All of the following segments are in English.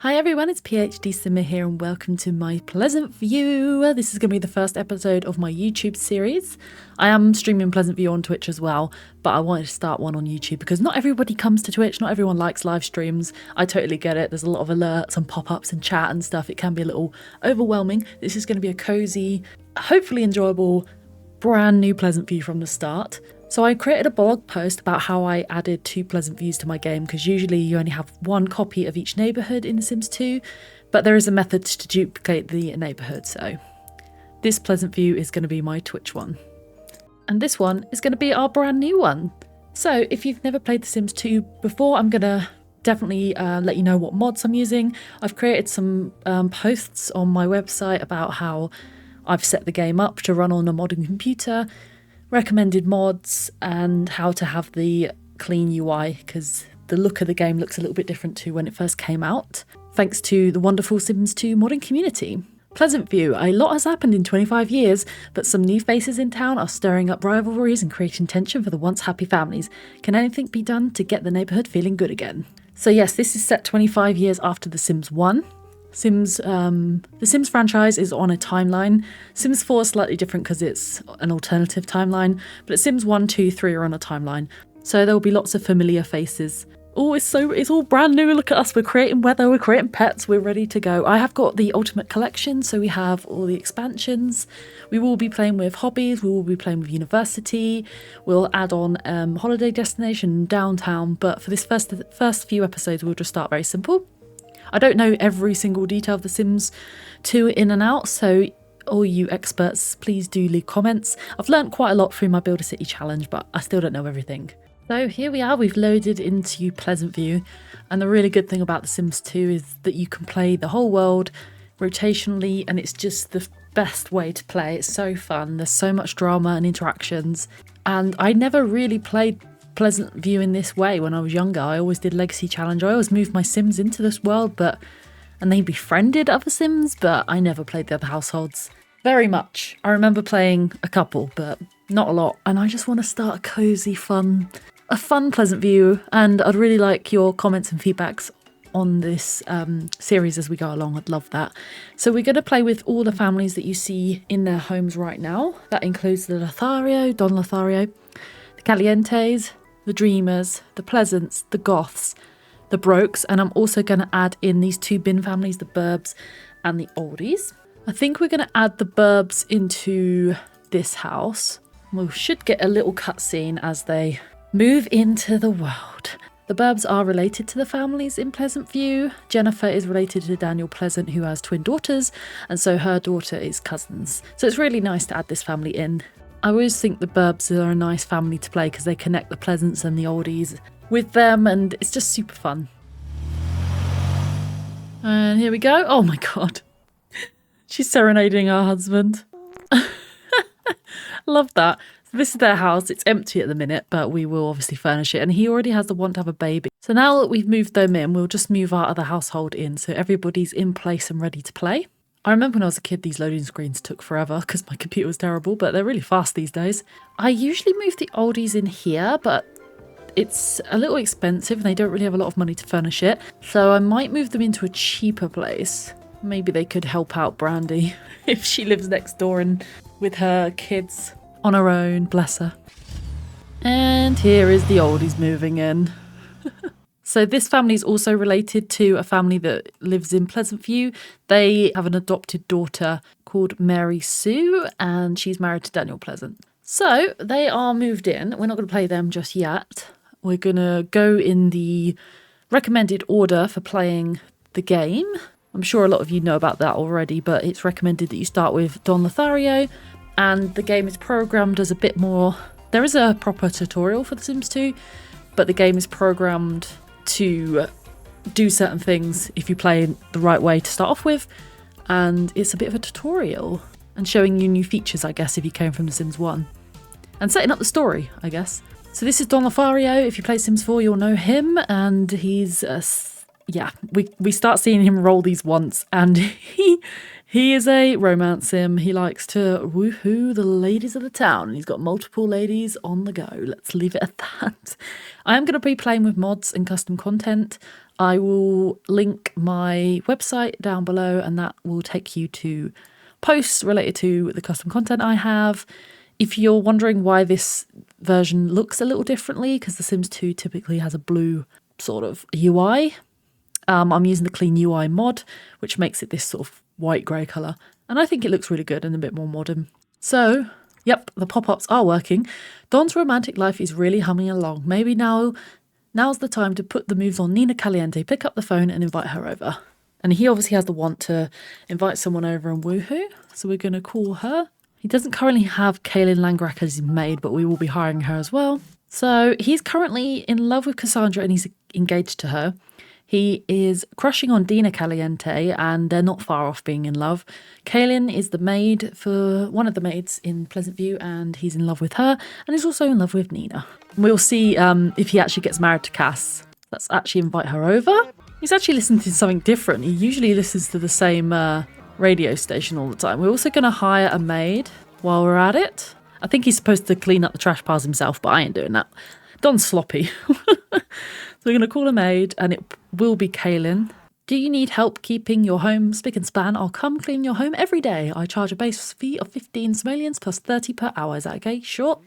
Hi everyone, it's PhD Simmer here and welcome to my Pleasantview. This is going to be the first episode of my YouTube series. I am streaming Pleasantview on Twitch as well, but I wanted to start one on YouTube because not everybody comes to Twitch, not everyone likes live streams. I totally get it, there's a lot of alerts and pop-ups and chat and stuff. It can be a little overwhelming. This is going to be a cozy, hopefully enjoyable, brand new Pleasantview from the start. So I created a blog post about how I added 2 Pleasantviews to my game because usually you only have 1 copy of each neighbourhood in The Sims 2, but there is a method to duplicate the neighbourhood, so this Pleasantview is going to be my Twitch one. And this one is going to be our brand new one. So if you've never played The Sims 2 before, I'm going to definitely let you know what mods I'm using. I've created some posts on my website about how I've set the game up to run on a modern computer, recommended mods, and how to have the clean UI because the look of the game looks a little bit different to when it first came out, thanks to the wonderful Sims 2 modding community. Pleasantview, a lot has happened in 25 years, but some new faces in town are stirring up rivalries and creating tension for the once happy families. Can anything be done to get the neighbourhood feeling good again? So yes, this is set 25 years after The Sims 1. The Sims franchise is on a timeline. Sims 4 is slightly different because it's an alternative timeline, but Sims 1, 2, 3 are on a timeline. So there will be lots of familiar faces. Oh, it's all brand new. Look at us. We're creating weather, we're creating pets, we're ready to go. I have got the Ultimate Collection, so we have all the expansions. We will be playing with hobbies, we will be playing with university. We'll add on holiday destination, downtown, but for this first few episodes, we'll just start very simple. I don't know every single detail of The Sims 2 in and out, so all you experts, please do leave comments. I've learnt quite a lot through my Build a City challenge, but I still don't know everything. So here we are, we've loaded into Pleasantview, and the really good thing about The Sims 2 is that you can play the whole world rotationally, and it's just the best way to play. It's so fun, there's so much drama and interactions, and I never really played Pleasantview in this way when I was younger. I always did Legacy Challenge. I always moved my Sims into this world, and they befriended other Sims, but I never played the other households very much. I remember playing a couple, but not a lot. And I just want to start a cozy, fun Pleasantview, and I'd really like your comments and feedbacks on this series as we go along. I'd love that. So we're going to play with all the families that you see in their homes right now. That includes the Lothario, Don Lothario, the Calientes, the Dreamers, the Pleasants, the Goths, the Brokes, and I'm also going to add in these 2 bin families, the Burbs and the Oldies. I think we're going to add the Burbs into this house. We should get a little cutscene as they move into the world. The Burbs are related to the families in Pleasantview. Jennifer is related to Daniel Pleasant, who has twin daughters, and so her daughter is cousins. So it's really nice to add this family in. I always think the Burbs are a nice family to play because they connect the Pleasants and the Oldies with them, and it's just super fun. And here we go. Oh my god. She's serenading her husband. Love that. So this is their house. It's empty at the minute, but we will obviously furnish it. And he already has the want to have a baby. So now that we've moved them in, we'll just move our other household in so everybody's in place and ready to play. I remember when I was a kid, these loading screens took forever because my computer was terrible, but they're really fast these days. I usually move the Oldies in here, but it's a little expensive and they don't really have a lot of money to furnish it. So I might move them into a cheaper place. Maybe they could help out Brandy if she lives next door and with her kids on her own, bless her. And here is the Oldies moving in. So this family is also related to a family that lives in Pleasantview. They have an adopted daughter called Mary Sue, and she's married to Daniel Pleasant. So they are moved in. We're not going to play them just yet. We're going to go in the recommended order for playing the game. I'm sure a lot of you know about that already, but it's recommended that you start with Don Lothario, and the game is programmed as a bit more... There is a proper tutorial for The Sims 2, but the game is programmed to do certain things if you play the right way to start off with, and it's a bit of a tutorial and showing you new features, I guess, if you came from The Sims 1 and setting up the story, I guess. So this is Don Lothario. If you play Sims 4 you'll know him, and he's yeah, we start seeing him roll these once, and he is a romance sim. He likes to woohoo the ladies of the town, and he's got multiple ladies on the go. Let's leave it at that. I am going to be playing with mods and custom content. I will link my website down below, and that will take you to posts related to the custom content I have. If you're wondering why this version looks a little differently, because The Sims 2 typically has a blue sort of UI, I'm using the Clean UI mod, which makes it this sort of white grey colour. And I think it looks really good and a bit more modern. So, yep, the pop-ups are working. Don's romantic life is really humming along. Maybe now's the time to put the moves on Nina Caliente, pick up the phone and invite her over. And he obviously has the want to invite someone over and woohoo. So we're going to call her. He doesn't currently have Kaylin Langrak as his maid, but we will be hiring her as well. So he's currently in love with Cassandra and he's engaged to her. He is crushing on Dina Caliente and they're not far off being in love. Kaylin is the maid for one of the maids in Pleasantview and he's in love with her and he's also in love with Nina. We'll see if he actually gets married to Cass. Let's actually invite her over. He's actually listening to something different. He usually listens to the same radio station all the time. We're also going to hire a maid while we're at it. I think he's supposed to clean up the trash piles himself, but I ain't doing that. Don's sloppy. So we're going to call a maid and it will be Kaylin. Do you need help keeping your home spick and span? I'll come clean your home every day. I charge a base fee of 15 simoleons plus 30 per hour. Is that okay? Sure.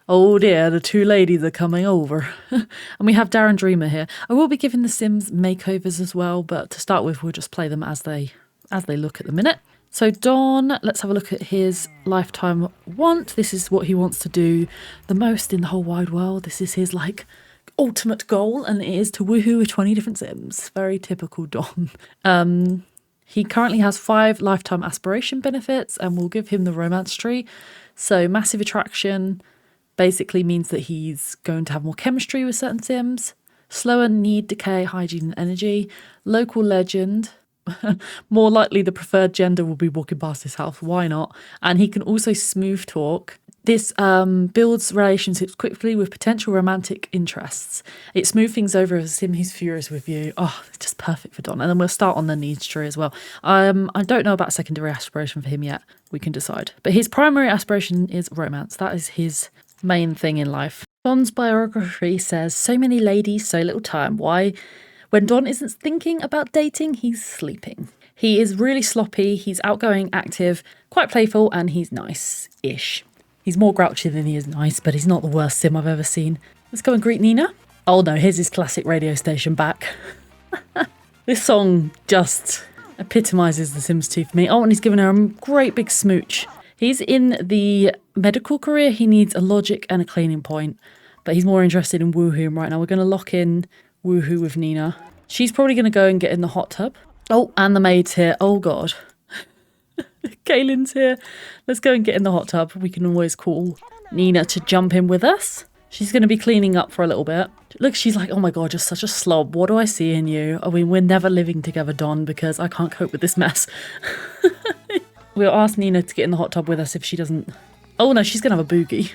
Oh dear, the two ladies are coming over. And we have Darren Dreamer here. I will be giving the Sims makeovers as well, but to start with, we'll just play them as they look at the minute. So Don, let's have a look at his lifetime want. This is what he wants to do the most in the whole wide world. This is his ultimate goal, and it is to woohoo with 20 different Sims. Very typical Don. He currently has 5 lifetime aspiration benefits, and we'll give him the romance tree. So massive attraction basically means that he's going to have more chemistry with certain Sims. Slower need, decay, hygiene, and energy. Local legend. More likely the preferred gender will be walking past his house. Why not? And he can also smooth talk. This builds relationships quickly with potential romantic interests. It smooths things over as a Sim who's furious with you. Oh, it's just perfect for Don. And then we'll start on the needs tree as well. I don't know about secondary aspiration for him yet. We can decide. But his primary aspiration is romance. That is his main thing in life. Don's biography says, so many ladies, so little time. Why? When Don isn't thinking about dating, he's sleeping. He is really sloppy, he's outgoing, active, quite playful, and he's nice-ish. He's more grouchy than he is nice, but he's not the worst Sim I've ever seen. Let's go and greet Nina. Oh no, here's his classic radio station back. This song just epitomises The Sims 2 for me. Oh, and he's given her a great big smooch. He's in the medical career, he needs a logic and a cleaning point, but he's more interested in woohoo right now. We're going to lock in woohoo with Nina. She's probably going to go and get in the hot tub. Oh, and the maid's here. Oh, God. Kaylin's here. Let's go and get in the hot tub. We can always call Nina to jump in with us. She's going to be cleaning up for a little bit. Look, she's like, oh my God, you're such a slob. What do I see in you? I mean, we're never living together, Don, because I can't cope with this mess. We'll ask Nina to get in the hot tub with us if she doesn't... Oh, no, she's going to have a boogie.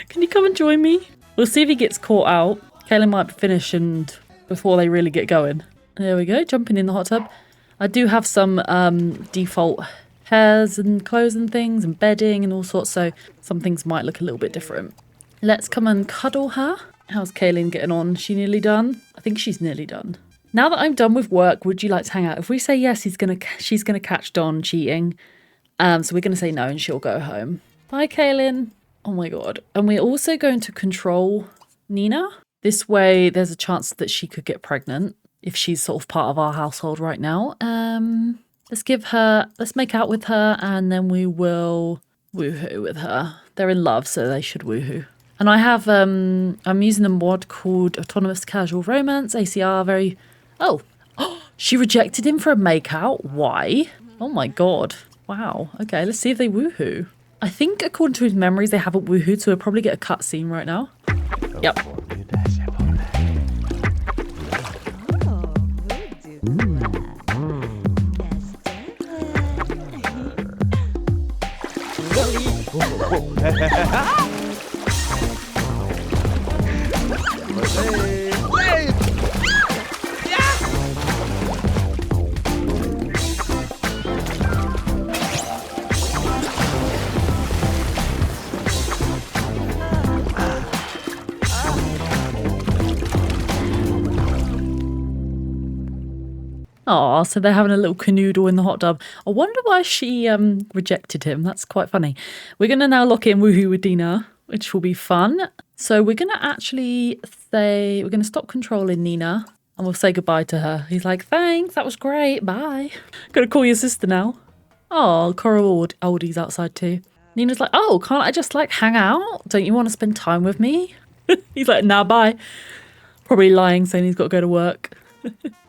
Can you come and join me? We'll see if he gets caught out. Kaylin might finish and before they really get going. There we go, jumping in the hot tub. I do have some default hairs and clothes and things and bedding and all sorts, so some things might look a little bit different. Let's come and cuddle her. How's Kaylin getting on? Is she nearly done? I think she's nearly done. Now that I'm done with work, would you like to hang out? If we say yes, she's gonna catch Don cheating. So we're gonna say no and she'll go home. Bye, Kaylin. Oh my God. And we're also going to control Nina. This way, there's a chance that she could get pregnant if she's sort of part of our household right now. Let's make out with her and then we will woohoo with her. They're in love, so they should woohoo. And I have, I'm using a mod called Autonomous Casual Romance, ACR, Oh, she rejected him for a makeout? Why? Oh my God. Wow. Okay, let's see if they woohoo. I think according to his memories, they haven't woohooed, so we'll probably get a cutscene right now. Yep. Oh, so they're having a little canoodle in the hot tub. I wonder why she rejected him. That's quite funny. We're going to now lock in woohoo with Dina, which will be fun. So we're going to actually say, we're going to stop controlling Nina and we'll say goodbye to her. He's like, thanks, that was great, bye. Going to call your sister now. Oh, Coral Oldie's outside too. Nina's like, oh, can't I just like hang out? Don't you want to spend time with me? He's like, nah, bye. Probably lying, saying he's got to go to work.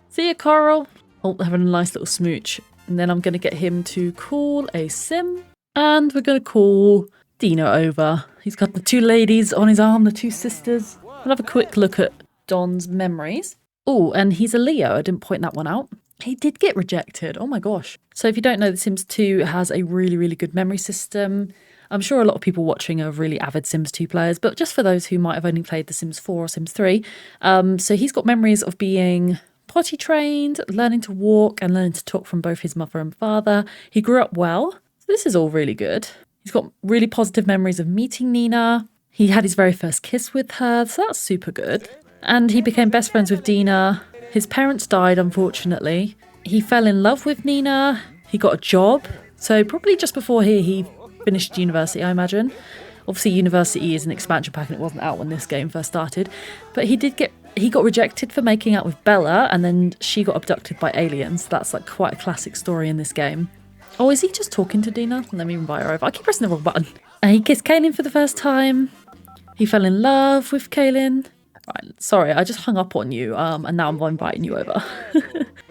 See ya, Coral. Oh, having a nice little smooch. And then I'm going to get him to call a sim. And we're going to call Dina over. He's got the two ladies on his arm, the two sisters. We'll have a quick look at Don's memories. Oh, and he's a Leo. I didn't point that one out. He did get rejected. Oh my gosh. So if you don't know, The Sims 2 has a really, really good memory system. I'm sure a lot of people watching are really avid Sims 2 players, but just for those who might have only played The Sims 4 or Sims 3. So he's got memories of being potty trained, learning to walk and learning to talk from both his mother and father. He grew up well. So this is all really good. He's got really positive memories of meeting Nina. He had his very first kiss with her, so that's super good. And he became best friends with Dina. His parents died, unfortunately. He fell in love with Nina. He got a job. So probably just before here, he finished university, I imagine. Obviously, university is an expansion pack and it wasn't out when this game first started. But he got rejected for making out with Bella and then she got abducted by aliens. That's like quite a classic story in this game. Oh, is he just talking to Dina? Let me invite her over. I keep pressing the wrong button. And he kissed Kaylin for the first time. He fell in love with Kaylin. Right, sorry, I just hung up on you and now I'm inviting you over.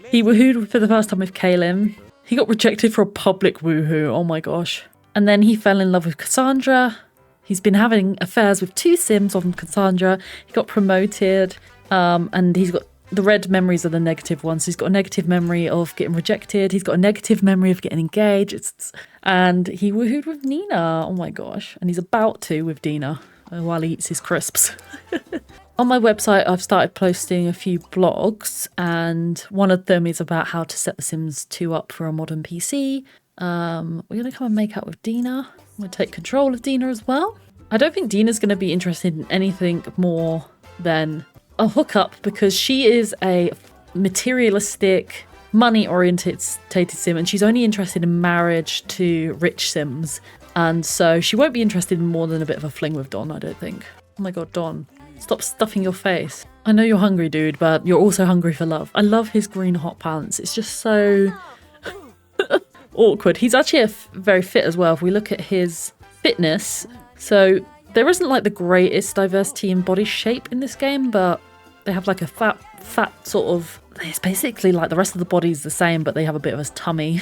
He woohooed for the first time with Kaylin. He got rejected for a public woohoo. Oh my gosh. And then he fell in love with Cassandra. He's been having affairs with two Sims on Cassandra. He got promoted and he's got the red memories are the negative ones. He's got a negative memory of getting rejected. He's got a negative memory of getting engaged. And he woohooed with Nina. Oh my gosh. And he's about to with Dina while he eats his crisps. On my website, I've started posting a few blogs, and one of them is about how to set The Sims 2 up for a modern PC. We're going to come and make out with Dina. I'm going to take control of Dina as well. I don't think Dina's going to be interested in anything more than a hookup because she is a materialistic, money-oriented sim, and she's only interested in marriage to rich Sims. And so she won't be interested in more than a bit of a fling with Don, I don't think. Oh my god, Don. Stop stuffing your face. I know you're hungry, dude, but you're also hungry for love. I love his green hot pants. It's just so awkward. He's actually very fit as well. If we look at his fitness, so there isn't like the greatest diversity in body shape in this game, but they have like a fat sort of, it's basically like the rest of the body's the same, but they have a bit of a tummy.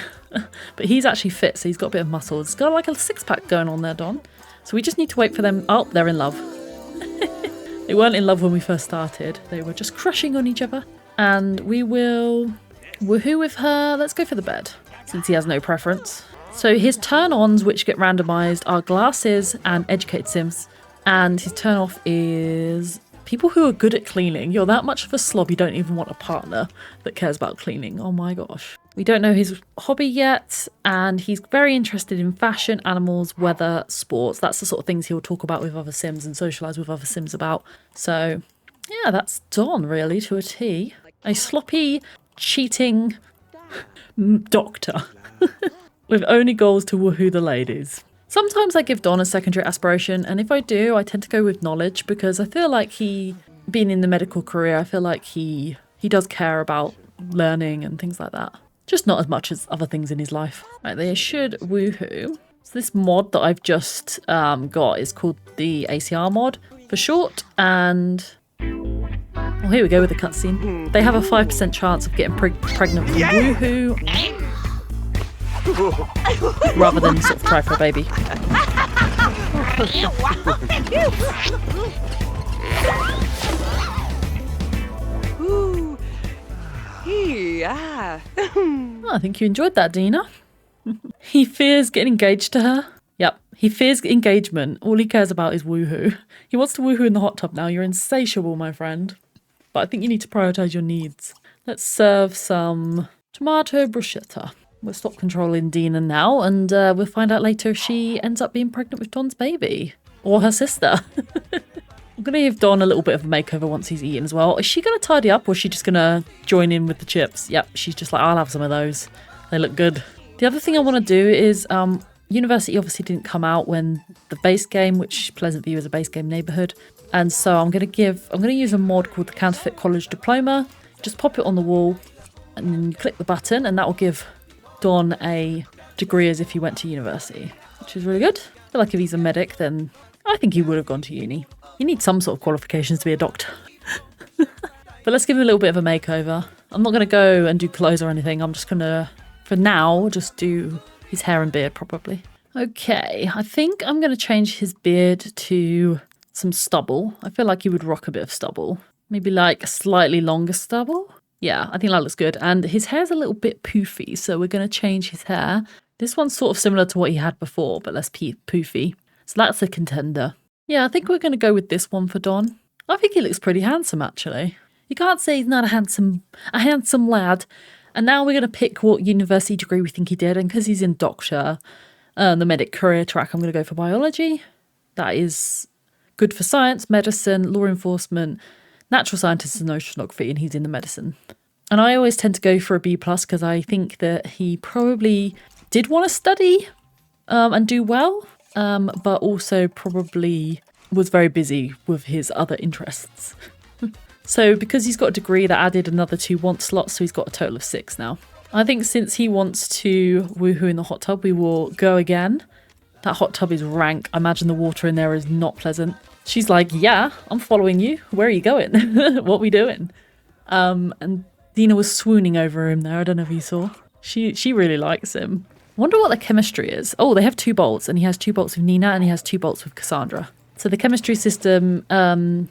But he's actually fit, so he's got a bit of muscle. It's got like a six-pack going on there, Don. So we just need to wait for them. Oh, they're in love. They weren't in love when we first started. They were just crushing on each other. And we will woohoo with her. Let's go for the bed, since he has no preference. So his turn-ons, which get randomised, are glasses and educated Sims. And his turn-off is people who are good at cleaning. You're that much of a slob, you don't even want a partner that cares about cleaning. Oh my gosh. We don't know his hobby yet, and he's very interested in fashion, animals, weather, sports. That's the sort of things he'll talk about with other Sims and socialise with other Sims about. So, yeah, that's Don, really, to a T. A sloppy, cheating doctor with only goals to woohoo the ladies. Sometimes I give Don a secondary aspiration, and if I do, I tend to go with knowledge because I feel like being in the medical career, I feel like he does care about learning and things like that. Just not as much as other things in his life. Right, they should woohoo. So this mod that I've just got is called the ACR mod for short, and well, here we go with the cutscene. They have a 5% chance of getting pregnant from woohoo, rather than sort of try for a baby. Yeah. Oh, I think you enjoyed that, Dina. He fears getting engaged to her. Yep, he fears engagement. All he cares about is woohoo. He wants to woohoo in the hot tub now. You're insatiable, my friend. But I think you need to prioritise your needs. Let's serve some tomato bruschetta. We'll stop controlling Dina now, and we'll find out later if she ends up being pregnant with Don's baby. Or her sister. I'm going to give Don a little bit of a makeover once he's eaten as well. Is she going to tidy up or is she just going to join in with the chips? Yep, she's just like, I'll have some of those. They look good. The other thing I want to do is University obviously didn't come out when the base game, which Pleasantview is a base game neighbourhood. And so I'm going to use a mod called the Counterfeit College Diploma. Just pop it on the wall and then you click the button and that will give Don a degree as if he went to university, which is really good. I feel like if he's a medic, then I think he would have gone to uni. You need some sort of qualifications to be a doctor. But let's give him a little bit of a makeover. I'm not going to go and do clothes or anything. I'm just going to, for now, just do his hair and beard probably. Okay, I think I'm going to change his beard to some stubble. I feel like he would rock a bit of stubble. Maybe like a slightly longer stubble. Yeah, I think that looks good. And his hair's a little bit poofy, so we're going to change his hair. This one's sort of similar to what he had before, but less poofy. So that's a contender. Yeah, I think we're going to go with this one for Don. I think he looks pretty handsome, actually. You can't say he's not a handsome lad. And now we're going to pick what university degree we think he did. And because he's in doctor, the medic career track, I'm going to go for biology. That is good for science, medicine, law enforcement, natural scientists and oceanography, and he's in the medicine. And I always tend to go for a B+ because I think that he probably did want to study and do well. But also probably was very busy with his other interests. So because he's got a degree, that added another 2 want slots, so he's got a total of 6 now. I think since he wants to woohoo in the hot tub, we will go again. That hot tub is rank. I imagine the water in there is not pleasant. She's like, yeah, I'm following you. Where are you going? What are we doing? And Dina was swooning over him there. I don't know if you saw. She really likes him. I wonder what the chemistry is. Oh, they have 2 bolts, and he has 2 bolts with Nina, and he has 2 bolts with Cassandra. So the chemistry system, 1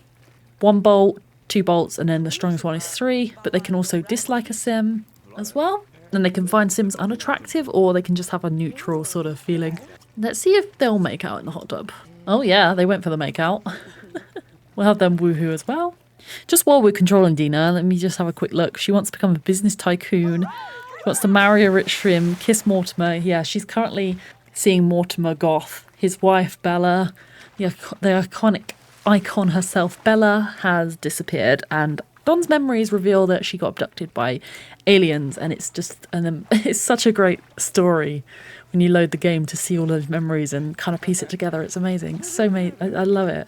bolt, 2 bolts, and then the strongest one is 3, but they can also dislike a sim as well. And they can find sims unattractive, or they can just have a neutral sort of feeling. Let's see if they'll make out in the hot tub. Oh yeah, they went for the make out. We'll have them woohoo as well. Just while we're controlling Dina, let me just have a quick look. She wants to become a business tycoon. Wants to marry a rich shrim, kiss Mortimer. Yeah, she's currently seeing Mortimer Goth. His wife, Bella, the iconic icon herself, Bella, has disappeared. And Don's memories reveal that she got abducted by aliens. And it's just, it's such a great story when you load the game to see all those memories and kind of piece it together. It's amazing. I love it.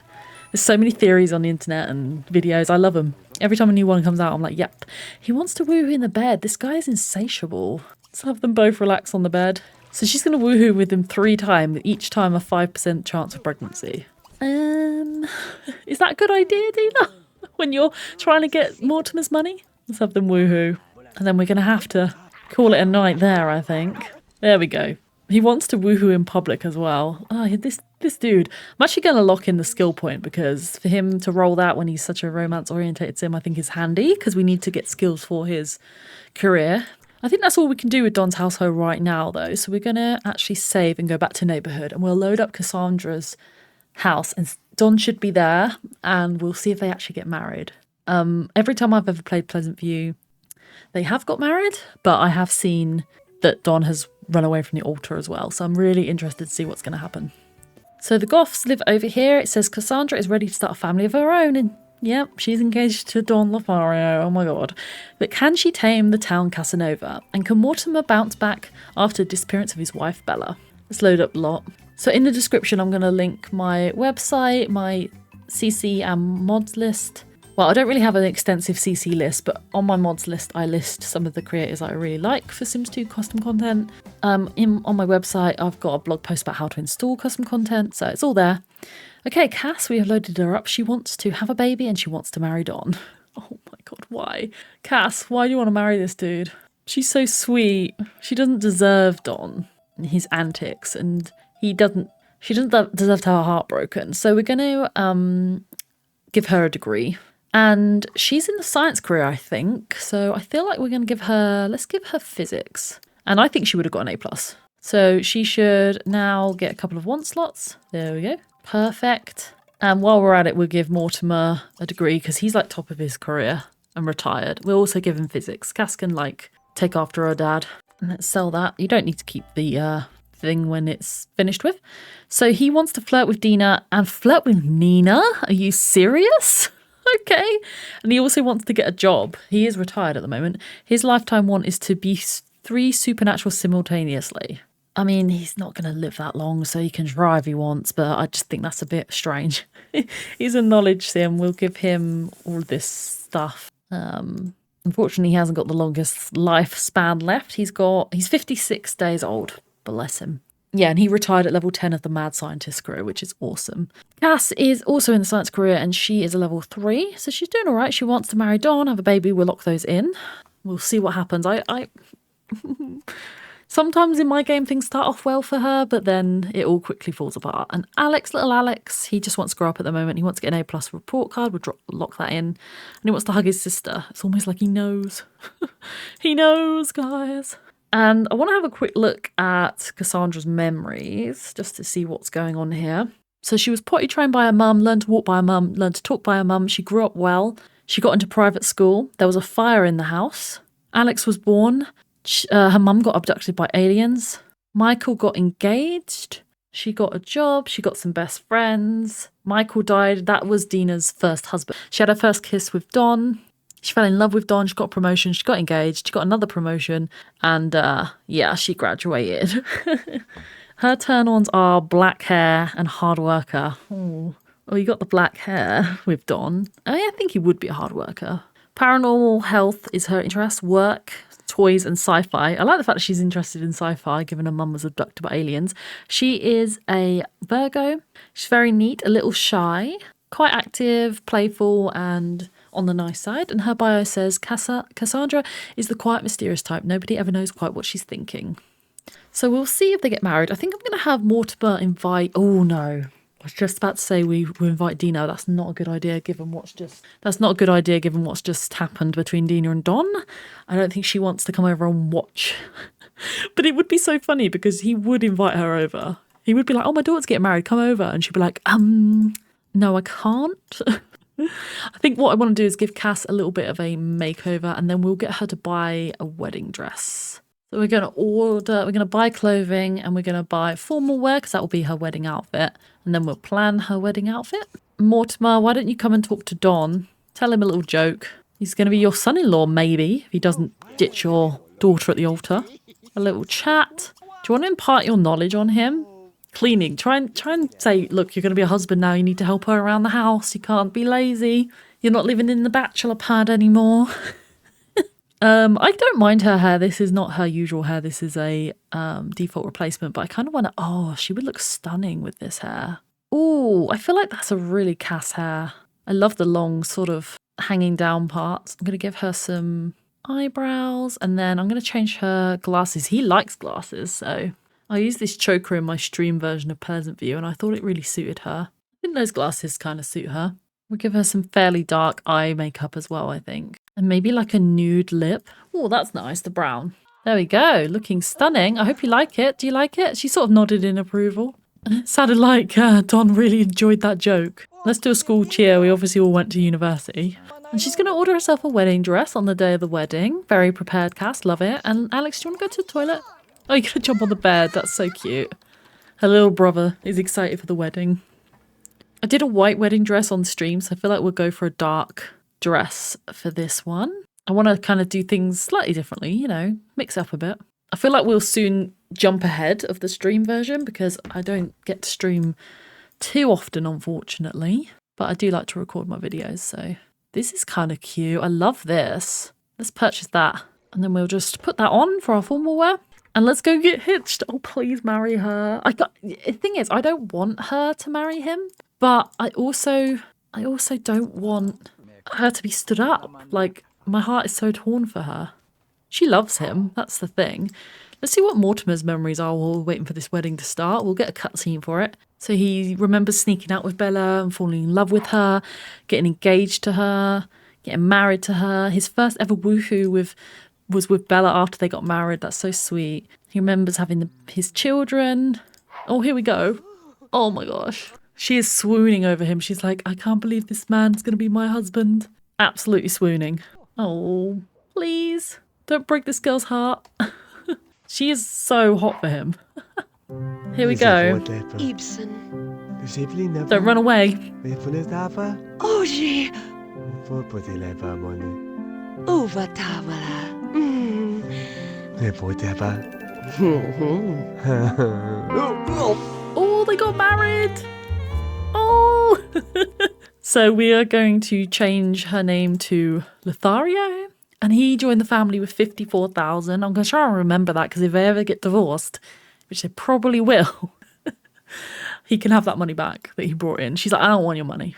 There's so many theories on the internet and videos. I love them. Every time a new one comes out, I'm like, yep. He wants to woohoo in the bed. This guy is insatiable. Let's have them both relax on the bed. So she's going to woohoo with him 3 times, each time a 5% chance of pregnancy. Is that a good idea, Dina? When you're trying to get Mortimer's money? Let's have them woohoo. And then we're going to have to call it a night there, I think. There we go. He wants to woohoo in public as well. Oh, this dude. I'm actually going to lock in the skill point because for him to roll that when he's such a romance-orientated sim, I think is handy because we need to get skills for his career. I think that's all we can do with Don's household right now, though. So we're going to actually save and go back to neighbourhood and we'll load up Cassandra's house and Don should be there and we'll see if they actually get married. Every time I've ever played Pleasantview, they have got married, but I have seen that Don has run away from the altar as well. So I'm really interested to see what's going to happen. So the Goths live over here. It says Cassandra is ready to start a family of her own. And yep, she's engaged to Don Lothario. Oh my god. But can she tame the town Casanova? And can Mortimer bounce back after the disappearance of his wife Bella? Let's load up a lot. So in the description, I'm going to link my website, my CC and mods list. Well, I don't really have an extensive CC list, but on my mods list, I list some of the creators I really like for Sims 2 custom content. On my website, I've got a blog post about how to install custom content, so it's all there. Okay, Cass, we have loaded her up. She wants to have a baby and she wants to marry Don. Oh my god, why? Cass, why do you want to marry this dude? She's so sweet. She doesn't deserve Don and his antics, and she doesn't deserve to have her heart broken. So we're going to give her a degree. And she's in the science career, I think. So I feel like we're going to let's give her physics. And I think she would have got an A+. So she should now get a couple of want slots. There we go. Perfect. And while we're at it, we'll give Mortimer a degree because he's like top of his career and retired. We'll also give him physics. Cass can like take after her dad. And let's sell that. You don't need to keep the thing when it's finished with. So he wants to flirt with Dina and flirt with Nina. Are you serious? Okay. And he also wants to get a job. He is retired at the moment. His lifetime want is to be 3 supernatural simultaneously. I mean, he's not going to live that long, so he can try if he wants, but I just think that's a bit strange. He's acknowledged him. We'll give him all this stuff. Unfortunately, he hasn't got the longest lifespan left. He's 56 days old. Bless him. Yeah, and he retired at level 10 of the Mad Scientist career, which is awesome. Cass is also in the Science career, and she is a level 3, so she's doing all right. She wants to marry Don, have a baby. We'll lock those in. We'll see what happens. I Sometimes in my game things start off well for her, but then it all quickly falls apart. And Alex, little Alex, he just wants to grow up at the moment. He wants to get an A+ report card. We'll lock that in. And he wants to hug his sister. It's almost like he knows. He knows, guys. And I want to have a quick look at Cassandra's memories just to see what's going on here. So she was potty trained by her mum, learned to walk by her mum, learned to talk by her mum. She grew up well. She got into private school. There was a fire in the house. Alex was born. Her mum got abducted by aliens. Michael got engaged. She got a job. She got some best friends. Michael died. That was Dina's first husband. She had her first kiss with Don. She fell in love with Don. She got a promotion. She got engaged. She got another promotion. And yeah, she graduated. Her turn-ons are black hair and hard worker. Oh, you got the black hair with Don. I think he would be a hard worker. Paranormal health is her interest. Work, toys and sci-fi. I like the fact that she's interested in sci-fi given her mum was abducted by aliens. She is a Virgo. She's very neat, a little shy, quite active, playful and on the nice side. And her bio says Cassandra is the quiet, mysterious type. Nobody ever knows quite what she's thinking. So we'll see if they get married. I think I'm going to have Mortimer invite... Oh no. I was just about to say we invite Dina. That's not a good idea given what's just happened between Dina and Don. I don't think she wants to come over and watch. But it would be so funny because he would invite her over. He would be like, oh, my daughter's getting married, come over. And she'd be like, no, I can't. I think what I want to do is give Cass a little bit of a makeover and then we'll get her to buy a wedding dress. So we're going to buy clothing and we're going to buy formal wear because that will be her wedding outfit. And then we'll plan her wedding outfit. Mortimer, why don't you come and talk to Don? Tell him a little joke. He's going to be your son-in-law, maybe, if he doesn't ditch your daughter at the altar. A little chat. Do you want to impart your knowledge on him? Cleaning. Try and say, look, you're going to be a husband now. You need to help her around the house. You can't be lazy. You're not living in the bachelor pad anymore. I don't mind her hair. This is not her usual hair. This is a default replacement, but I kind of want to... Oh, she would look stunning with this hair. Oh, I feel like that's a really Cass hair. I love the long sort of hanging down parts. I'm going to give her some eyebrows and then I'm going to change her glasses. He likes glasses, so I use this choker in my stream version of Pleasantview and I thought it really suited her. I think those glasses kind of suit her. We'll give her some fairly dark eye makeup as well, I think. And maybe like a nude lip. Oh, that's nice, the brown. There we go, looking stunning. I hope you like it. Do you like it? She sort of nodded in approval. It sounded like Don really enjoyed that joke. Let's do a school cheer. We obviously all went to university. And she's going to order herself a wedding dress on the day of the wedding. Very prepared, Cass. Love it. And Alex, do you want to go to the toilet? Oh, you're going to jump on the bed. That's so cute. Her little brother is excited for the wedding. I did a white wedding dress on stream, so I feel like we'll go for a dark dress for this one. I want to kind of do things slightly differently, you know, mix up a bit. I feel like we'll soon jump ahead of the stream version because I don't get to stream too often, unfortunately. But I do like to record my videos, so this is kind of cute. I love this. Let's purchase that. And then we'll just put that on for our formal wear. And let's go get hitched. Oh, please marry her. The thing is, I don't want her to marry him. But I also don't want her to be stood up. Like, my heart is so torn for her. She loves him. That's the thing. Let's see what Mortimer's memories are while we're waiting for this wedding to start. We'll get a cutscene for it. So he remembers sneaking out with Bella and falling in love with her, getting engaged to her, getting married to her. His first ever woohoo was with Bella after they got married. That's so sweet. He remembers having his children. Oh, here we go. Oh my gosh. She is swooning over him. She's like, I can't believe this man's going to be my husband. Absolutely swooning. Oh, please. Don't break this girl's heart. She is so hot for him. Here we go. Ibsen. Don't run away. Oggi. Uva tavola. Oh, they got married. Oh. So we are going to change her name to Lothario. And he joined the family with 54,000. I'm going to try and remember that because if they ever get divorced, which they probably will, he can have that money back that he brought in. She's like, I don't want your money.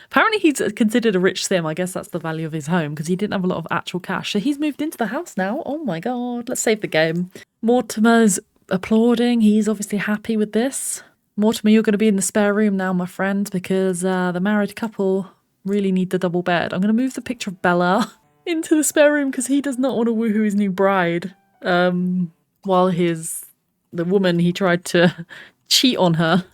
Apparently he's considered a rich sim. I guess that's the value of his home because he didn't have a lot of actual cash. So he's moved into the house now. Oh my God. Let's save the game. Mortimer's applauding. He's obviously happy with this. Mortimer, you're going to be in the spare room now, my friend, because the married couple really need the double bed. I'm going to move the picture of Bella into the spare room because he does not want to woohoo his new bride. While the woman he tried to cheat on her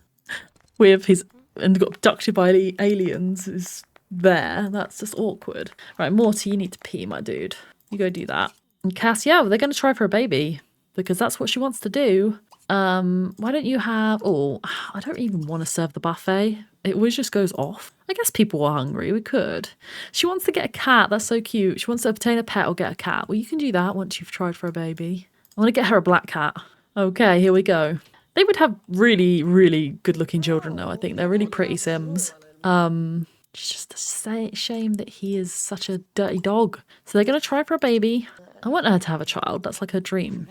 with and got abducted by the aliens is there. That's just awkward. Right, Morty, you need to pee, my dude. You go do that. And Cass, yeah, they're going to try for a baby because that's what she wants to do. Why don't you have... Oh, I don't even want to serve the buffet. It always just goes off. I guess people are hungry. We could. She wants to get a cat. That's so cute. She wants to obtain a pet or get a cat. Well, you can do that once you've tried for a baby. I want to get her a black cat. Okay, here we go. They would have really, really good-looking children, though, I think. They're really pretty Sims. It's just a shame that he is such a dirty dog. So they're going to try for a baby. I want her to have a child. That's like her dream.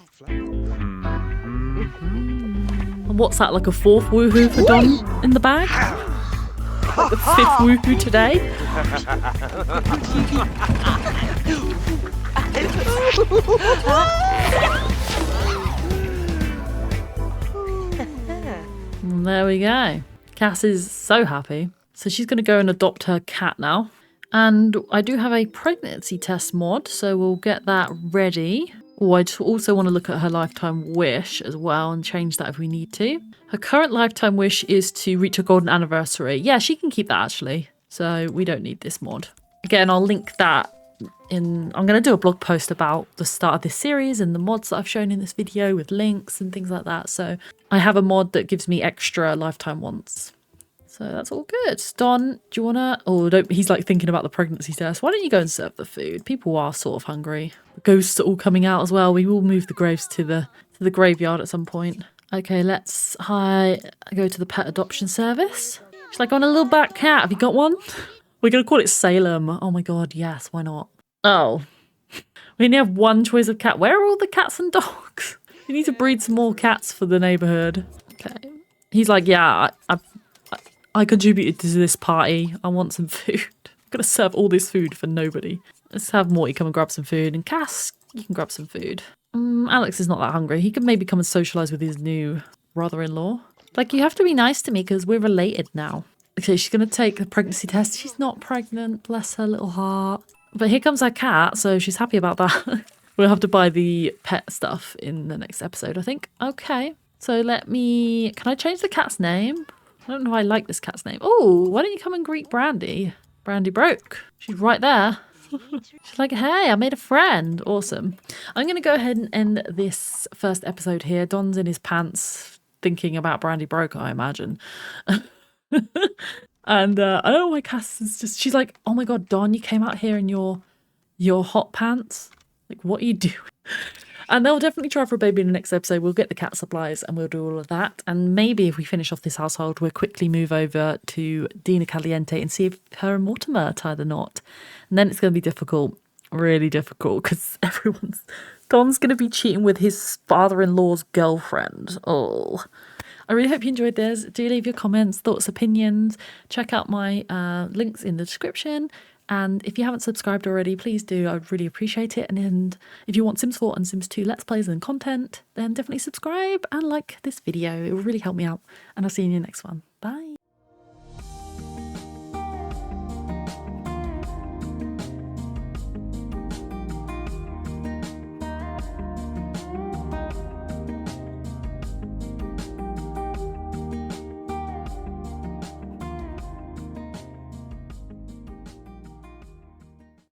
And what's that, like a fourth woohoo for Don in the bag? Like the fifth woohoo today? And there we go. Cass is so happy. So she's going to go and adopt her cat now. And I do have a pregnancy test mod, so we'll get that ready. Oh, I also want to look at her lifetime wish as well and change that if we need to. Her current lifetime wish is to reach a golden anniversary. Yeah, she can keep that actually. So we don't need this mod. Again, I'll link that in... I'm going to do a blog post about the start of this series and the mods that I've shown in this video with links and things like that. So I have a mod that gives me extra lifetime wants. So that's all good. Don, do you want to... Oh, don't... He's like thinking about the pregnancy test. Why don't you go and serve the food? People are sort of hungry. The ghosts are all coming out as well. We will move the graves to the graveyard at some point. Okay, let's go to the pet adoption service. She's like, I want a little black cat. Have you got one? We're going to call it Salem. Oh my God, yes, why not? Oh, we only have one choice of cat. Where are all the cats and dogs? We need to breed some more cats for the neighborhood. Okay. He's like, yeah, I contributed to this party. I want some food. I'm going to serve all this food for nobody. Let's have Morty come and grab some food. And Cass, you can grab some food. Alex is not that hungry. He can maybe come and socialise with his new brother-in-law. Like, you have to be nice to me because we're related now. Okay, she's going to take the pregnancy test. She's not pregnant. Bless her little heart. But here comes our cat, so she's happy about that. We'll have to buy the pet stuff in the next episode, I think. Okay, so can I change the cat's name? I don't know if I like this cat's name. Oh, why don't you come and greet Brandy? Brandy broke. She's right there. She's like, hey, I made a friend. Awesome. I'm going to go ahead and end this first episode here. Don's in his pants thinking about Brandy broke, I imagine. And I don't know why Cass is just... She's like, oh my God, Don, you came out here in your hot pants. Like, what are you doing? And they'll definitely try for a baby in the next episode. We'll get the cat supplies and we'll do all of that. And maybe if we finish off this household, we'll quickly move over to Dina Caliente and see if her and Mortimer tie the knot. And then it's going to be difficult, really difficult, because Don's going to be cheating with his father-in-law's girlfriend. Oh, I really hope you enjoyed this. Do leave your comments, thoughts, opinions. Check out my links in the description. And if you haven't subscribed already, please do. I would really appreciate it. And if you want Sims 4 and Sims 2 Let's Plays and content, then definitely subscribe and like this video. It will really help me out. And I'll see you in the next one. Bye.